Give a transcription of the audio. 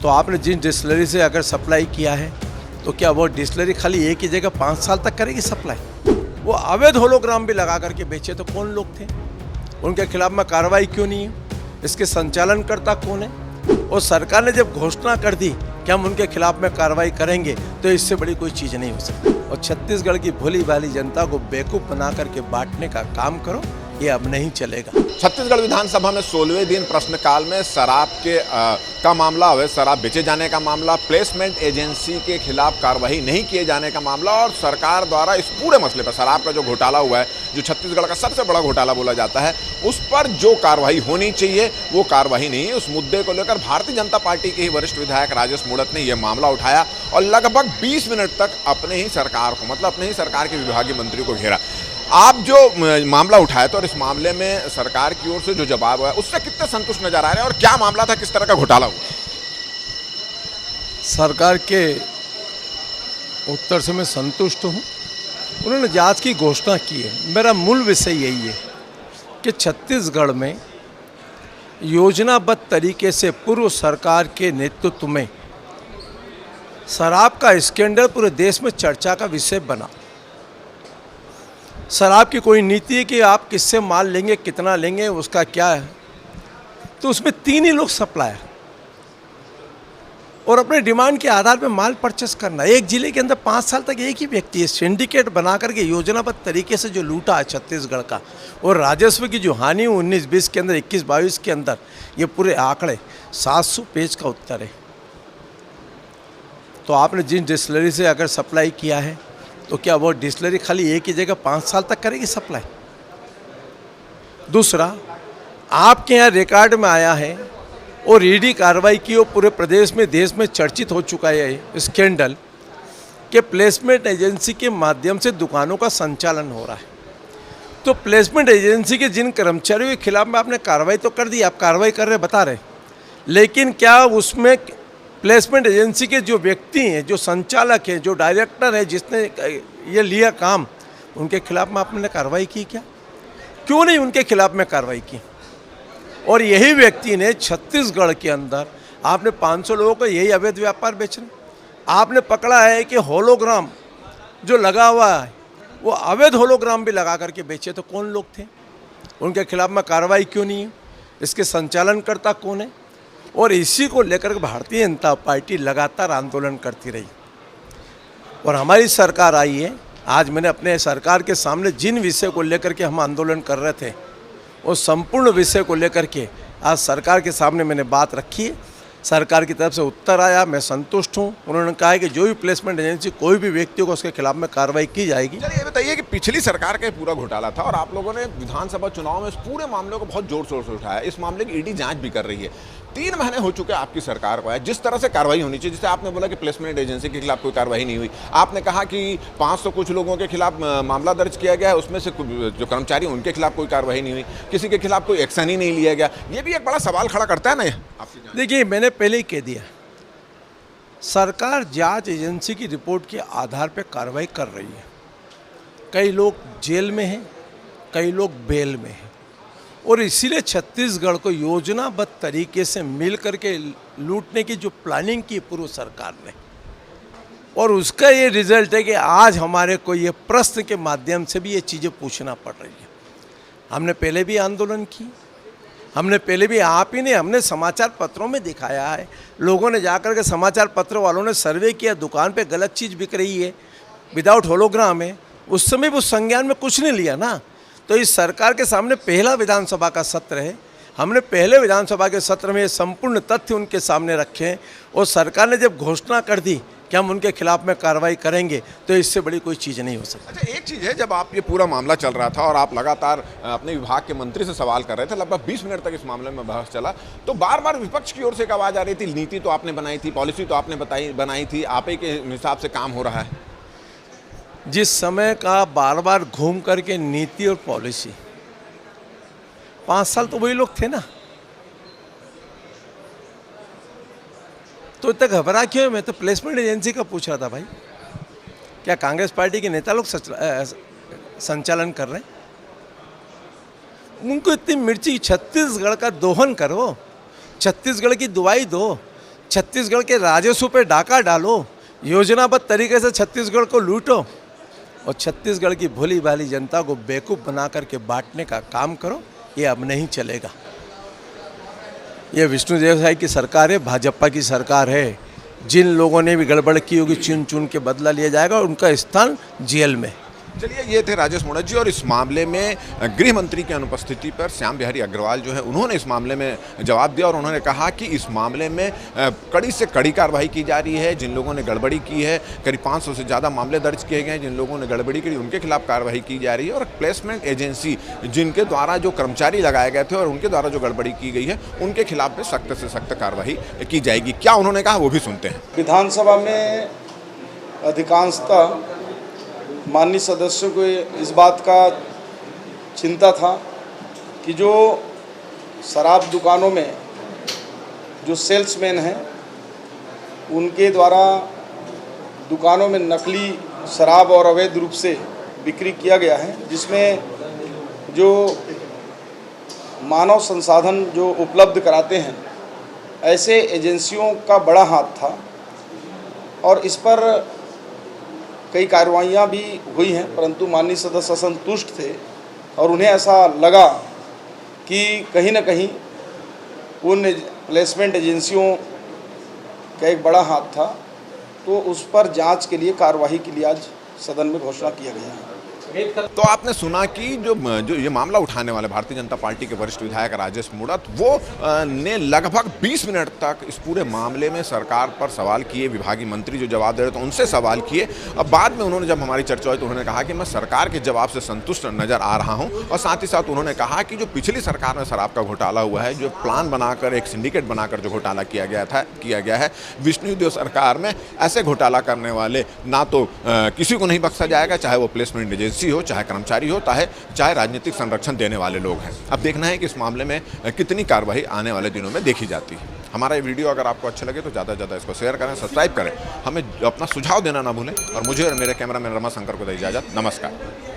तो आपने जिन डिस्टिलरी से अगर सप्लाई किया है तो क्या वो डिस्टिलरी खाली एक ही जगह 5 साल तक करेगी सप्लाई? वो अवैध होलोग्राम भी लगा करके बेचे तो कौन लोग थे? उनके खिलाफ में कार्रवाई क्यों नहीं है? इसके संचालनकर्ता कौन है? और सरकार ने जब घोषणा कर दी कि हम उनके खिलाफ में कार्रवाई करेंगे तो इससे बड़ी कोई चीज़ नहीं हो सकती। और छत्तीसगढ़ की भोली भाली जनता को बेवकूफ़ बना करके बांटने का काम करो, ये अब नहीं चलेगा। छत्तीसगढ़ विधानसभा में 16वें दिन प्रश्नकाल में शराब का मामला, अवैध शराब बेचे जाने का मामला, प्लेसमेंट एजेंसी के खिलाफ कार्रवाई नहीं किए जाने का मामला और सरकार द्वारा इस पूरे मसले पर शराब का जो घोटाला हुआ है, जो छत्तीसगढ़ का सबसे बड़ा घोटाला बोला जाता है, उस पर जो कार्रवाई होनी चाहिए वो कार्रवाई नहीं है। उस मुद्दे को लेकर भारतीय जनता पार्टी के ही वरिष्ठ विधायक राजेश मूणत ने यह मामला उठाया और लगभग 20 मिनट तक अपने ही सरकार को, मतलब अपने ही सरकार के विभागीय मंत्री को घेरा। आप जो मामला उठाए थे और इस मामले में सरकार की ओर से जो जवाब है उससे कितने संतुष्ट नजर आ रहे हैं और क्या मामला था, किस तरह का घोटाला हुआ? सरकार के उत्तर से मैं संतुष्ट हूँ। उन्होंने जांच की घोषणा की है। मेरा मूल विषय यही है कि छत्तीसगढ़ में योजनाबद्ध तरीके से पूर्व सरकार के नेतृत्व में शराब का स्कैंडल पूरे देश में चर्चा का विषय बना। शराब की कोई नीति है कि आप किससे माल लेंगे, कितना लेंगे, उसका क्या है, तो उसमें 3 ही लोग सप्लायर और अपने डिमांड के आधार पर माल परचेस करना। एक जिले के अंदर 5 साल तक एक ही व्यक्ति है सिंडिकेट बना करके योजनाबद्ध तरीके से जो लूटा है छत्तीसगढ़ का, और राजस्व की जो हानि 19-20 के अंदर, 21-22 के अंदर, ये पूरे आंकड़े 700 पेज का उत्तर है। तो आपने जिन डिस्टिलरी से अगर सप्लाई किया है तो क्या वो डिस्टिलरी खाली एक ही जगह 5 साल तक करेगी सप्लाई? दूसरा, आपके यहाँ रिकॉर्ड में आया है और ईडी कार्रवाई की और पूरे प्रदेश में, देश में चर्चित हो चुका है स्कैंडल कि प्लेसमेंट एजेंसी के माध्यम से दुकानों का संचालन हो रहा है। तो प्लेसमेंट एजेंसी के जिन कर्मचारियों के खिलाफ में आपने कार्रवाई तो कर दी, आप कार्रवाई कर रहे बता रहे, लेकिन क्या उसमें प्लेसमेंट एजेंसी के जो व्यक्ति हैं, जो संचालक हैं, जो डायरेक्टर है, जिसने ये लिया काम, उनके खिलाफ में आपने कार्रवाई की क्या? क्यों नहीं उनके खिलाफ में कार्रवाई की? और यही व्यक्ति ने छत्तीसगढ़ के अंदर आपने 500 लोगों को यही अवैध व्यापार बेचना, आपने पकड़ा है कि होलोग्राम जो लगा हुआ है वो अवैध होलोग्राम भी लगा करके बेचे तो कौन लोग थे? उनके खिलाफ में कार्रवाई क्यों नहीं है? इसके संचालनकर्ता कौन है? और इसी को लेकर भारतीय जनता पार्टी लगातार आंदोलन करती रही और हमारी सरकार आई है। आज मैंने अपने सरकार के सामने जिन विषय को लेकर के हम आंदोलन कर रहे थे उस संपूर्ण विषय को लेकर के आज सरकार के सामने मैंने बात रखी है। सरकार की तरफ से उत्तर आया, मैं संतुष्ट हूँ। उन्होंने कहा है कि जो भी प्लेसमेंट एजेंसी, कोई भी व्यक्ति होगा, उसके खिलाफ में कार्रवाई की जाएगी। चलिए ये बताइए कि पिछली सरकार का पूरा घोटाला था और आप लोगों ने विधानसभा चुनाव में इस पूरे मामले को बहुत जोर शोर से उठाया। इस मामले की ईडी जांच भी कर रही है। 3 महीने हो चुके आपकी सरकार को है। जिस तरह से कार्रवाई होनी चाहिए, जैसे आपने बोला कि प्लेसमेंट एजेंसी के खिलाफ कोई कार्रवाई नहीं हुई, आपने कहा कि 500 कुछ लोगों के खिलाफ मामला दर्ज किया गया है, उसमें से जो कर्मचारी उनके खिलाफ कोई कार्रवाई नहीं हुई, किसी के खिलाफ कोई एक्शन ही नहीं लिया गया। ये भी एक बड़ा सवाल खड़ा करता है ना। देखिए, मैंने पहले ही कह दिया, सरकार जांच एजेंसी की रिपोर्ट के आधार पर कार्रवाई कर रही है। कई लोग जेल में हैं, कई लोग बेल में हैं, और इसीलिए छत्तीसगढ़ को योजनाबद्ध तरीके से मिल करके लूटने की जो प्लानिंग की पूर्व सरकार ने, और उसका ये रिजल्ट है कि आज हमारे को ये प्रश्न के माध्यम से भी ये चीज़ें पूछना पड़ रही है। हमने पहले भी आंदोलन की, हमने पहले भी, आप ही ने, हमने समाचार पत्रों में दिखाया है। लोगों ने जाकर के, समाचार पत्र वालों ने सर्वे किया, दुकान पे गलत चीज़ बिक रही है, विदाउट होलोग्राम है। उस समय वो संज्ञान में कुछ नहीं लिया ना। तो इस सरकार के सामने पहला विधानसभा का सत्र है, हमने पहले विधानसभा के सत्र में ये संपूर्ण तथ्य उनके सामने रखे हैं और सरकार ने जब घोषणा कर दी कि हम उनके खिलाफ में कार्रवाई करेंगे तो इससे बड़ी कोई चीज़ नहीं हो सकती। अच्छा, एक चीज़ है, जब आप ये पूरा मामला चल रहा था और आप लगातार अपने विभाग के मंत्री से सवाल कर रहे थे, लगभग 20 मिनट तक इस मामले में बहस चला, तो बार बार विपक्ष की ओर से एक आवाज़ आ रही थी, नीति तो आपने बनाई थी, पॉलिसी तो आपने बनाई थी, आप ही के हिसाब से काम हो रहा है। जिस समय का बार बार घूम करके नीति और पॉलिसी, 5 साल तो वही लोग थे ना, तो इतना घबरा क्यों? मैं तो प्लेसमेंट एजेंसी का पूछ रहा था भाई, क्या कांग्रेस पार्टी के नेता लोग संचालन कर रहे हैं? उनको इतनी मिर्ची, छत्तीसगढ़ का दोहन करो, छत्तीसगढ़ की दुआई दो, छत्तीसगढ़ के राजस्व पे डाका डालो, योजनाबद्ध तरीके से छत्तीसगढ़ को लूटो और छत्तीसगढ़ की भोली भाली जनता को बेवकूफ़ बना करके बांटने का काम करो, ये अब नहीं चलेगा। ये विष्णुदेव साई की सरकार है, भाजपा की सरकार है। जिन लोगों ने भी गड़बड़ की होगी चुन चुन के बदला लिया जाएगा और उनका स्थान जेल में। चलिए, ये थे राजेश मूणत जी और इस मामले में गृह मंत्री की अनुपस्थिति पर श्याम बिहारी अग्रवाल जो है उन्होंने इस मामले में जवाब दिया और उन्होंने कहा कि इस मामले में कड़ी से कड़ी कार्रवाई की जा रही है। जिन लोगों ने गड़बड़ी की है, करीब 500 से ज़्यादा मामले दर्ज किए गए हैं। जिन लोगों ने गड़बड़ी की उनके खिलाफ कार्रवाई की जा रही है और प्लेसमेंट एजेंसी जिनके द्वारा जो कर्मचारी लगाए गए थे और उनके द्वारा जो गड़बड़ी की गई है उनके खिलाफ भी सख्त से सख्त कार्रवाई की जाएगी। क्या उन्होंने कहा वो भी सुनते हैं। विधानसभा में अधिकांशतः माननीय सदस्यों को इस बात का चिंता था कि जो शराब दुकानों में जो सेल्समैन हैं उनके द्वारा दुकानों में नकली शराब और अवैध रूप से बिक्री किया गया है, जिसमें जो मानव संसाधन जो उपलब्ध कराते हैं ऐसे एजेंसियों का बड़ा हाथ था और इस पर कई कार्रवाइयाँ भी हुई हैं, परंतु माननीय सदस्य असंतुष्ट थे और उन्हें ऐसा लगा कि कहीं न कहीं उन प्लेसमेंट एजेंसियों का एक बड़ा हाथ था, तो उस पर जांच के लिए कार्रवाई के लिए आज सदन में घोषणा किया गया है। तो आपने सुना कि जो ये मामला उठाने वाले भारतीय जनता पार्टी के वरिष्ठ विधायक राजेश मूणत वो ने लगभग 20 मिनट तक इस पूरे मामले में सरकार पर सवाल किए। विभागीय मंत्री जो जवाब दे रहे थे उनसे सवाल किए। अब बाद में उन्होंने जब हमारी चर्चा हुई तो उन्होंने कहा कि मैं सरकार के जवाब से संतुष्ट नजर आ रहा हूं और साथ ही साथ उन्होंने कहा कि जो पिछली सरकार में शराब का घोटाला हुआ है, जो प्लान बनाकर एक सिंडिकेट बनाकर जो घोटाला किया गया है, विष्णुदेव सरकार में ऐसे घोटाला करने वाले ना तो किसी को नहीं बख्शा जाएगा, चाहे वो प्लेसमेंट एजेंसी हो, चाहे कर्मचारी हो, चाहे राजनीतिक संरक्षण देने वाले लोग हैं। अब देखना है कि इस मामले में कितनी कार्रवाई आने वाले दिनों में देखी जाती है। हमारा ये वीडियो अगर आपको अच्छा लगे तो ज़्यादा से ज़्यादा इसको शेयर करें, सब्सक्राइब करें, हमें अपना सुझाव देना ना भूलें और मुझे और मेरे कैमरामैन रमा शंकर को दे इजाज़त। नमस्कार।